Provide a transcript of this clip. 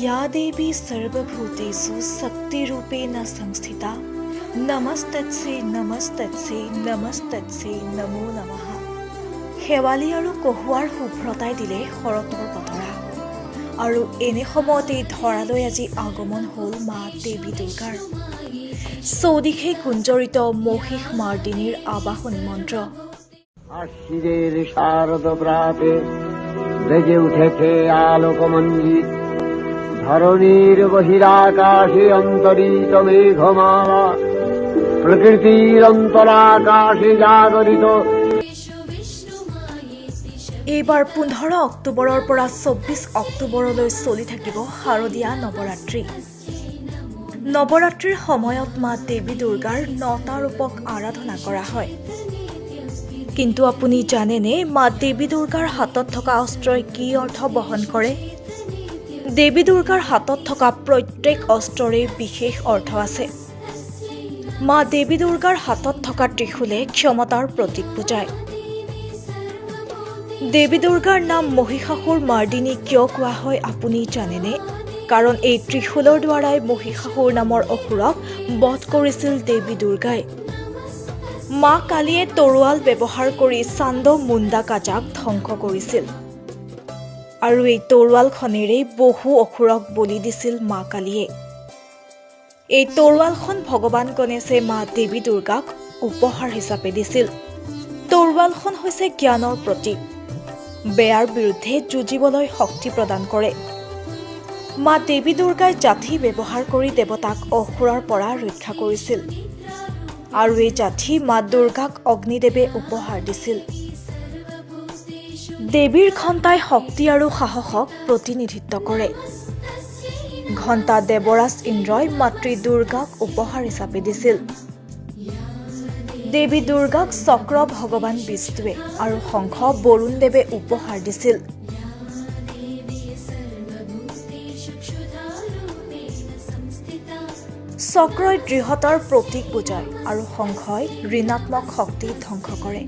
या देवी सर्वभूतेषु शक्तिरूपेण संस्थिता नमस्तस्यै नमस्तस्यै नमस्तस्यै नमो नमः। শেৱালি আৰু কহুৱাৰ শুভ্ৰতাই দিলে শৰতৰ বতৰা আৰু এনে সময়তে ধৰালৈ আজি আগমন হ'ল মা দেৱী দুৰ্গাৰ। চৌদিশে গুঞ্জৰিত মহিষ মাৰ্দিনীৰ আবাহনী মন্ত্ৰ। আশ্বিৰেৰ শাৰদ প্ৰাতে বেজে উঠেছে আলোকমঞ্জিত, ধৰণীৰ বহিৰাকাশে অন্তৰিত মেঘমালা, প্ৰকৃতিৰ অন্তৰাকাশে জাগৰিত। এইবাৰ 15 অক্টোবৰৰ পৰা 24 অক্টোবৰলৈ চলি থাকিব শাৰদীয়া নৱৰাত্ৰি। নৱৰাত্ৰিৰ সময়ত মা দেৱী দুৰ্গাৰ 9টা ৰূপক আৰাধনা কৰা হয়। কিন্তু আপুনি জানেনে মা দেৱী দুৰ্গাৰ হাতত থকা অস্ত্ৰই কি অৰ্থ বহন কৰে? দেৱী দুৰ্গাৰ হাতত থকা প্ৰত্যেক অস্ত্ৰৰে বিশেষ অৰ্থ আছে। মা দেৱী দুৰ্গাৰ হাতত থকা ত্ৰিশূলে ক্ষমতাৰ প্ৰতীক বুজায়। দেৱী দুৰ্গাৰ নাম মহিষাসুৰ মাৰ্দিনী কিয় কোৱা হয় আপুনি জানেনে? কাৰণ এই ত্ৰিশূলৰ দ্বাৰাই মহিষাসুৰ নামৰ অসুৰক বধ কৰিছিল দেৱী দুৰ্গাই। মা কালীয়ে তৰোৱাল ব্যৱহাৰ কৰি চান্দ মুণ্ডা কাজাক ধ্বংস কৰিছিল আৰু এই তৰোৱালখনেৰেই বহু অসুৰক বলি দিছিল মা কালীয়ে। এই তৰোৱালখন ভগৱান গণেশে মা দেৱী দুৰ্গাক উপহাৰ হিচাপে দিছিল। তৰোৱালখন হৈছে জ্ঞানৰ প্ৰতীক, বেয়াৰ বিৰুদ্ধে যুঁজিবলৈ শক্তি প্ৰদান কৰে। মা দেৱী দুৰ্গাই যাঠি ব্যৱহাৰ কৰি দেৱতাক অসুৰৰ পৰা ৰক্ষা কৰিছিল আৰু এই যাঠি মা দুৰ্গাক অগ্নিদেৱে উপহাৰ দিছিল। দেৱীৰ ঘণ্টাই শক্তি আৰু সাহসক প্ৰতিনিধিত্ব কৰে। ঘণ্টা দেৱৰাজ ইন্দ্ৰই মাতৃ দুৰ্গাক উপহাৰ হিচাপে দিছিল। দেৱী দুৰ্গাক চক্ৰ ভগৱান বিষ্ণুৱে আৰু শংখ বৰুণ দেৱে উপহাৰ দিছিল। চক্ৰই দৃঢ়তাৰ প্ৰতীক বুজায় আৰু শংখই ঋণাত্মক শক্তি ধ্বংস কৰে।